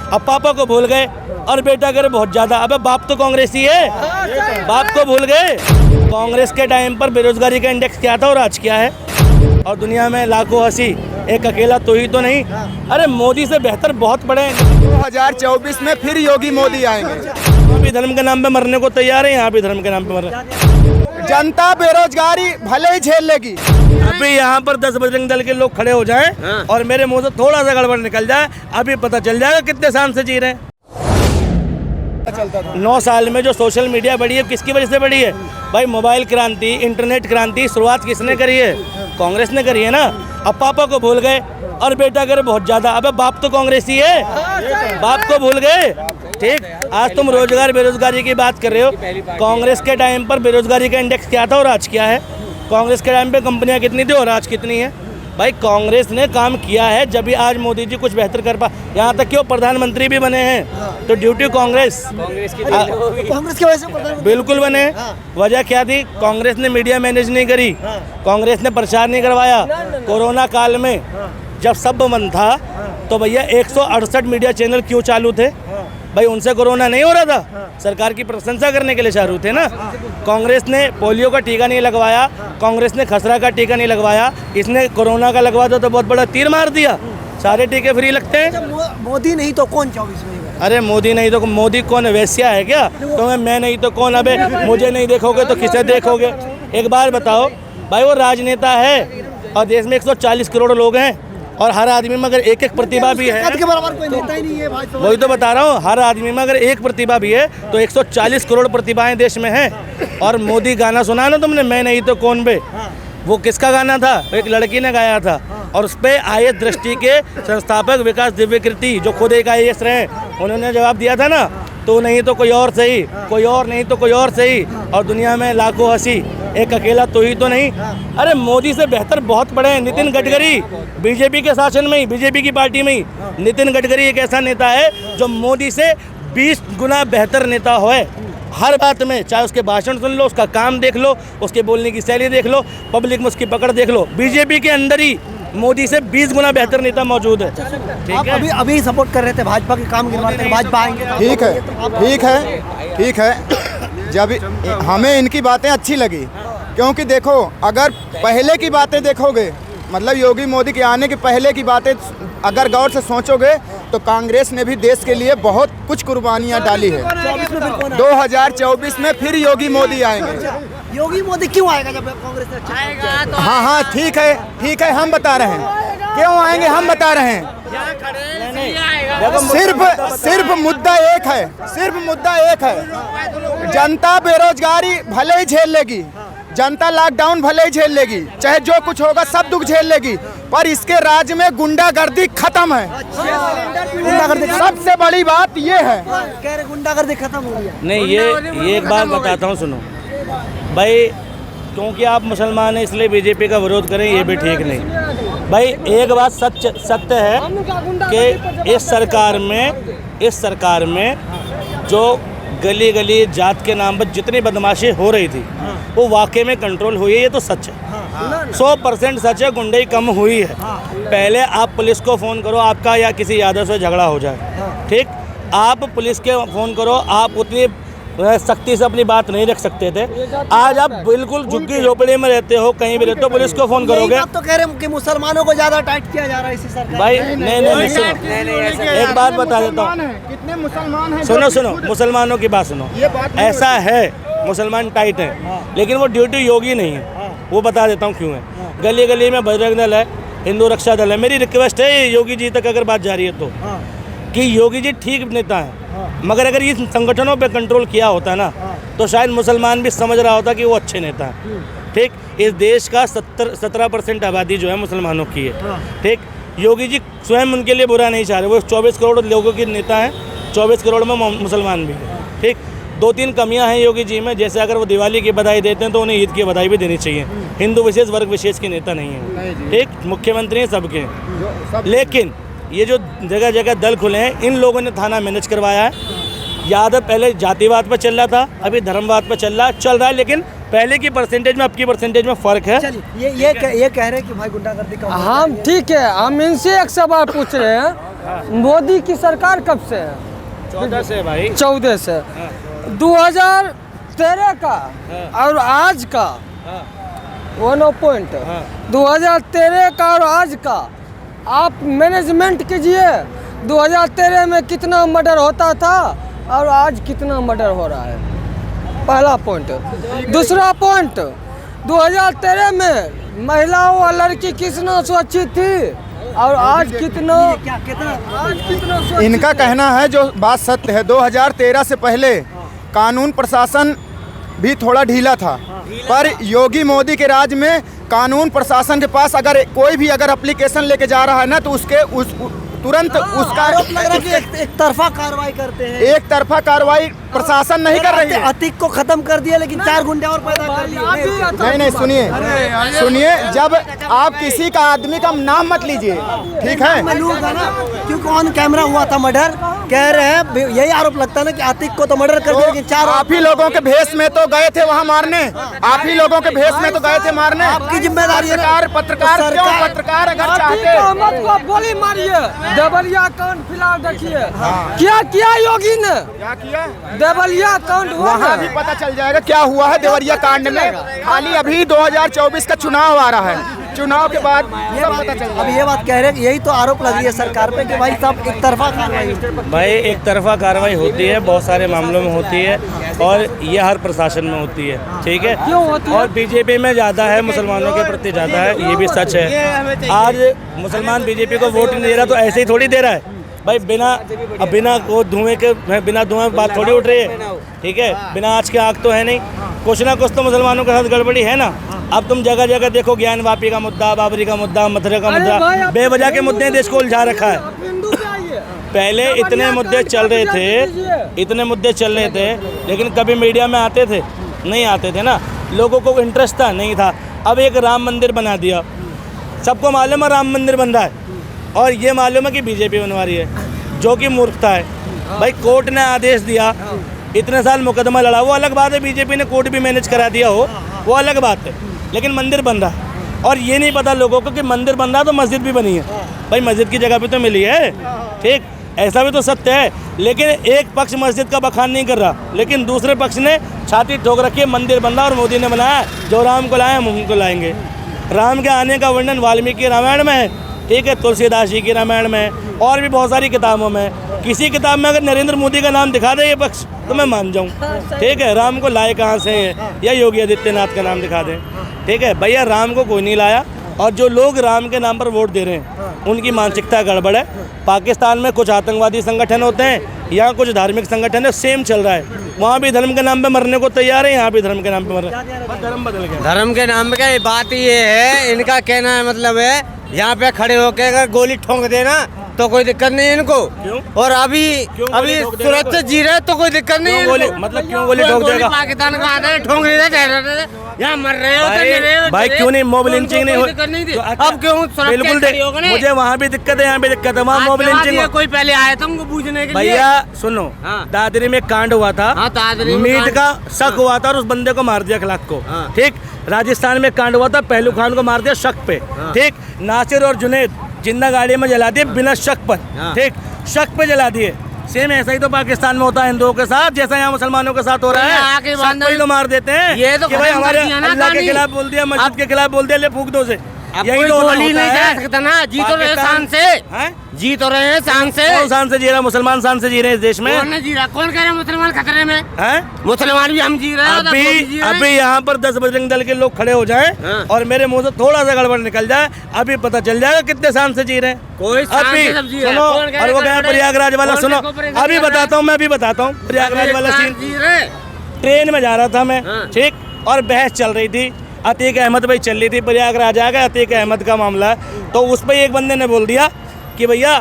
अब पापा को भूल गए और बेटा करे बहुत ज्यादा। अबे बाप तो कांग्रेसी है, बाप को भूल गए। कांग्रेस के टाइम पर बेरोजगारी का इंडेक्स क्या था और आज क्या है? और दुनिया में लाखों हंसी, एक अकेला तो ही तो नहीं। अरे मोदी से बेहतर बहुत बड़े हैं। 2024 में फिर योगी मोदी आएंगे। वहाँ भी धर्म के नाम पे मरने को तैयार है, यहाँ भी धर्म के नाम पे मर रहे हैं। जनता बेरोजगारी भले ही झेल लेगी। अभी यहाँ पर 10 बजरंग दल के लोग खड़े हो जाएं और मेरे मुंह से थोड़ा सा गड़बड़ निकल जाए, अभी पता चल जाएगा कितने शान से जी रहे हैं। 9 साल में जो सोशल मीडिया बढ़ी है, किसकी वजह से बढ़ी है भाई? मोबाइल क्रांति, इंटरनेट क्रांति शुरुआत किसने करी है? कांग्रेस ने करी है ना। अब पापा को भूल गए और बेटा करे बहुत ज्यादा। अबे बाप तो कांग्रेसी है, बाप को भूल गए। ठीक, आज तुम रोजगार बेरोजगारी की बात कर रहे हो। कांग्रेस के टाइम पर बेरोजगारी का इंडेक्स क्या था और आज क्या है? कांग्रेस के टाइम पे कंपनियां कितनी थी और आज कितनी है? भाई कांग्रेस ने काम किया है, जब भी आज मोदी जी कुछ बेहतर कर पा, यहाँ तक कि वो प्रधानमंत्री भी बने हैं। तो ड्यूटी कांग्रेस की वजह से बिल्कुल बने। वजह क्या थी? कांग्रेस ने मीडिया मैनेज नहीं करी, कांग्रेस ने प्रचार नहीं करवाया। कोरोना काल में जब सब बंद था तो भैया 168 मीडिया चैनल क्यों चालू थे? भाई उनसे कोरोना नहीं हो रहा था, सरकार की प्रशंसा करने के लिए चालू थे ना। कांग्रेस ने पोलियो का टीका नहीं लगवाया, कांग्रेस ने खसरा का टीका नहीं लगवाया, इसने कोरोना का लगवा दो तो बहुत बड़ा तीर मार दिया। सारे टीके फ्री लगते हैं। मोदी नहीं तो कौन 24 में? अरे मोदी नहीं तो मोदी कौन? वैश्या है क्या? तो मैं नहीं तो कौन? अबे मुझे नहीं देखोगे तो किसे देखोगे? एक बार बताओ भाई, वो राजनेता है और देश में 140 करोड़ लोग हैं और हर आदमी में अगर एक प्रतिभा भी है, के बराबर कोई नेता ही नहीं है भाई। वही तो बता रहा हूँ, हर आदमी में अगर एक प्रतिभा भी है तो 140 करोड़ प्रतिभाएं देश में हैं। और मोदी गाना सुना ना तुमने, मैं नहीं तो कौन बे? वो किसका गाना था? एक लड़की ने गाया था और उस पर IAS दृष्टि के संस्थापक विकास दिव्यकृति, जो खुद एक IAS रहे, उन्होंने जवाब दिया था ना, तो नहीं तो कोई और सही, कोई और नहीं तो कोई और सही। और दुनिया में लाखों हंसी, एक अकेला तो ही तो नहीं। अरे मोदी से बेहतर बहुत बड़े हैं। नितिन गडकरी बीजेपी के शासन में ही, बीजेपी की पार्टी में ही नितिन गडकरी एक ऐसा नेता है जो मोदी से 20 गुना बेहतर नेता है हर बात में। चाहे उसके भाषण सुन लो, उसका काम देख लो, उसके बोलने की शैली देख लो, पब्लिक में उसकी पकड़ देख लो। बीजेपी के अंदर ही मोदी से 20 गुना बेहतर नेता मौजूद है। ठीक है, अभी सपोर्ट कर रहे थे भाजपा के काम गिरवाते हैं, भाजपा आएंगे। ठीक है, ठीक है, ठीक है। जब हमें इनकी बातें अच्छी लगी, क्योंकि देखो अगर पहले की बातें देखोगे, मतलब योगी मोदी के आने के पहले की बातें अगर गौर से सोचोगे तो कांग्रेस ने भी देश के लिए बहुत कुछ कुर्बानियां डाली है। 2024 में फिर योगी मोदी आएंगे। योगी मोदी क्यों आएगा जब कांग्रेस ने आएगा तो? हाँ हाँ, ठीक है, ठीक है, हम बता रहे हैं क्यों आएंगे, हम बता रहे हैं। सिर्फ मुद्दा एक है, सिर्फ मुद्दा एक है। जनता बेरोजगारी भले ही झेल लेगी, जनता लॉकडाउन भले ही झेल लेगी, चाहे जो कुछ होगा सब दुख झेल लेगी, पर इसके राज्य में गुंडागर्दी खत्म है। गुंडागर्दी सबसे बड़ी बात ये है। कह रहे गुंडागर्दी खत्म हो गया। नहीं, ये एक बात बताता हूँ, सुनो भाई, क्योंकि आप मुसलमान हैं इसलिए बीजेपी का विरोध करें ये भी ठीक नहीं। भाई एक बात सत्य है कि इस सरकार में जो गली गली जात के नाम पर जितनी बदमाशी हो रही थी वो वाकई में कंट्रोल हुई है, ये तो सच है, 100% सच है। गुंडई कम हुई है। पहले आप पुलिस को फ़ोन करो, आपका या किसी यादव से झगड़ा हो जाए, ठीक, आप पुलिस के फ़ोन करो, आप उतनी सख्ती से अपनी बात नहीं रख सकते थे। आज आप बिल्कुल झुग्गी झोपड़ी में रहते हो, कहीं भी रहते हो, पुलिस को फ़ोन करोगे। आप तो कह रहे हैं कि मुसलमानों को ज़्यादा टाइट किया जा रहा है इसी सरकार। भाई नहीं, सुनो, एक बात बता देता हूँ, कितने मुसलमान हैं? सुनो, मुसलमानों की बात सुनो। ऐसा है, मुसलमान टाइट हैं, लेकिन वो ड्यूटी योगी नहीं है। वो बता देता हूँ क्यों है। गली गली में बजरंग दल है, हिंदू रक्षा दल है। मेरी रिक्वेस्ट है योगी जी तक अगर बात जा रही है तो, कि योगी जी ठीक नेता है, मगर अगर ये संगठनों पे कंट्रोल किया होता ना तो शायद मुसलमान भी समझ रहा होता कि वो अच्छे नेता हैं। ठीक, इस देश का 17% आबादी जो है मुसलमानों की है। ठीक, योगी जी स्वयं उनके लिए बुरा नहीं चाह रहे, वो 24 करोड़ लोगों के नेता हैं, 24 करोड़ में मुसलमान भी हैं। ठीक, 2-3 कमियां हैं योगी जी में, जैसे अगर वो दिवाली की बधाई देते हैं तो उन्हें ईद की बधाई भी देनी चाहिए। हिंदू विशेष वर्ग विशेष के नेता नहीं हैं। ठीक, मुख्यमंत्री हैं सबके। लेकिन ये जो जगह जगह दल खुले हैं, इन लोगों ने थाना मैनेज करवाया है। यादव पहले जातिवाद पर चल रहा था, अभी धर्मवाद पर चल रहा है, लेकिन पहले की परसेंटेज में अब की परसेंटेज में फ़र्क है। चलिए ये कह रहे हैं कि भाई गुंडागर्दी का हम ठीक है, हम इनसे एक सवाल पूछ रहे हैं, मोदी की सरकार कब से है? 14 से भाई, 14 से। 2013 का और आज का 1 पॉइंट, 2013 का और आज का आप मैनेजमेंट कीजिए। 2013 में कितना मर्डर होता था और आज कितना मर्डर हो रहा है, पहला पॉइंट। दूसरा पॉइंट, 2013 में महिलाओं और लड़की कितना सुरक्षित थी और आज कितना सुरक्षित? इनका कहना है, जो बात सत्य है, 2013 से पहले कानून प्रशासन भी थोड़ा ढीला था, पर योगी मोदी के राज में कानून प्रशासन के पास अगर कोई भी अगर एप्लीकेशन लेके जा रहा है ना, तो उसके तुरंत उसका आरोप लग रहा है कि एक तरफा कार्रवाई करते हैं। एक तरफा कार्रवाई प्रशासन नहीं कर रही है। अतीक को खत्म कर दिया, लेकिन 4 गुंडे और पैदा कर दिए। नहीं, सुनिए, जब आप किसी का आदमी का नाम मत लीजिए, ठीक है? मैं लूंगा ना, क्योंकि ऑन कैमरा हुआ था मर्डर। कह रहे हैं, यही आरोप लगता है ना कि अतीक को तो मर्डर कर दिया, लेकिन 4 आप ही लोगों के भेष में तो गए थे वहाँ मारने, आप ही लोगों के भेष में तो गए थे मारने। आपकी जिम्मेदारी है। पत्रकार क्यों? पत्रकार अगर चाहते अहमद को गोली मारिए, देवरिया कांड फिलहाल देखिए क्या किया योगी ने, क्या किया देवरिया कांड वहाँ भी पता चल जाएगा क्या हुआ है देवरिया कांड में। खाली अभी 2024 का चुनाव आ रहा है, चुनाव के बाद सब पता चल जाएगा। अब ये बात कह रहे हैं कि यही तो आरोप लग रही है सरकार पे कि भाई सब एक तरफा कार्रवाई। भाई एक तरफा कार्रवाई होती है, बहुत सारे मामलों में होती है, और ये हर प्रशासन में होती है, ठीक है? क्यों होती है? और बीजेपी में ज़्यादा है, मुसलमानों के प्रति ज़्यादा है, ये भी सच है। आज मुसलमान बीजेपी को वोट नहीं दे रहा तो ऐसे ही थोड़ी दे रहा है भाई, बिना वो धुएं बात थोड़ी उठ रही है, ठीक है? बिना आँच के आग तो है नहीं, कुछ ना कुछ तो मुसलमानों के साथ गड़बड़ी है ना। अब तुम जगह जगह देखो, ज्ञान वापी का मुद्दा, बाबरी का मुद्दा, मथुरा का मुद्दा, बेवजह के मुद्दे देश को उलझा रखा है। पहले इतने मुद्दे चल रहे थे, लेकिन कभी मीडिया में आते थे? नहीं आते थे ना, लोगों को इंटरेस्ट था नहीं था। अब एक राम मंदिर बना दिया, सबको मालूम है राम मंदिर बन रहा है, और ये मालूम है कि बीजेपी बनवा रही है, जो कि मूर्खता है। भाई कोर्ट ने आदेश दिया, इतने साल मुकदमा लड़ा, वो अलग बात है, बीजेपी ने कोर्ट भी मैनेज करा दिया हो, वो अलग बात है, लेकिन मंदिर बन रहा है। और ये नहीं पता लोगों को कि मंदिर बन रहा तो मस्जिद भी बनी है। भाई मस्जिद की जगह भी तो मिली है, ठीक, ऐसा भी तो सत्य है। लेकिन एक पक्ष मस्जिद का बखान नहीं कर रहा, लेकिन दूसरे पक्ष ने छाती ठोक रखी है, मंदिर बन रहा और मोदी ने बनाया। जो राम को लाए हम उनको लाएंगे। राम के आने का वर्णन वाल्मीकि रामायण में है, ठीक है, तुलसीदास जी की रामायण में, और भी बहुत सारी किताबों में। किसी किताब में अगर नरेंद्र मोदी का नाम दिखा दे ये पक्ष तो मैं मान जाऊँ, ठीक है? राम को लाए कहाँ से हैं, या योगी आदित्यनाथ का नाम दिखा दें, ठीक है? भैया राम को कोई नहीं लाया, और जो लोग राम के नाम पर वोट दे रहे हैं उनकी मानसिकता गड़बड़ है। पाकिस्तान में कुछ आतंकवादी संगठन होते हैं, यहाँ कुछ धार्मिक संगठन है, सेम चल रहा है। वहाँ भी धर्म के नाम पे मरने को तैयार है, यहाँ भी धर्म के नाम पे मर रहे हैं। धर्म बदल गया। धर्म के नाम पे बात ये है, इनका कहना है मतलब है यहाँ पे खड़े होकर अगर गोली ठोंक देना तो कोई दिक्कत नहीं है इनको। क्यों? और अभी सुरक्षित जी रहे तो कोई दिक्कत नहीं है। मतलब क्यों गोली ठोक देगा? पाकिस्तान का आता है, ठोंक नहीं रहे, यहाँ मर रहे हो भाई क्यों नहीं मोब लिंचिंग नहीं हो? अब क्यों? बिल्कुल, मुझे वहाँ भी दिक्कत है, यहाँ भी दिक्कत है, वहाँ मोब लिंचिंग। कोई पहले आया था उनको पूछने के लिए। भैया सुनो, दादरी में कांड हुआ था, मीट का शक हुआ था और उस बंदे को मार दिया खलाक को, ठीक। राजस्थान में कांड हुआ था, पहलू खान को मार दिया शक पे, ठीक। नासिर और जुनैद जिंदा गाड़ी में जला दिए बिना शक पर, ठीक, शक पे जला दिए। सेम ऐसा ही तो पाकिस्तान में होता है हिंदुओं के साथ, जैसा यहाँ मुसलमानों के साथ हो रहा है। शक पे ही तो मार देते हैं। ये तो कि भाई हमारे अल्लाह के खिलाफ बोल दिया, मस्जिद के खिलाफ बोल दिया, ले फूक दो से। यही तो गोली नहीं जा सकता ना, जी तो रहे शान से, जी तो रहे हैं शान से। कौन शान से जी रहा? मुसलमान शान से जी रहे हैं इस देश में। कौन नहीं जी रहा? कौन कह रहे हैं मुसलमान खतरे में हैं? मुसलमान भी हम जी रहे हैं। अभी यहाँ पर 10 बजरंग दल के लोग खड़े हो जाएं और मेरे मुंह से थोड़ा सा गड़बड़ निकल जाए, अभी पता चल जाएगा कितने शान से जी रहे हैं। कोई अभी सुनो, और वो गया प्रयागराज वाला, सुनो अभी बताता हूँ, मैं अभी बताता हूँ प्रयागराज वाला सीन। ट्रेन में जा रहा था मैं, ठीक, और बहस चल रही थी, अतीक अहमद भाई चल रही थी, प्रयागराज आ गए, अतीक अहमद का मामला है, तो उस पर एक बंदे ने बोल दिया कि भैया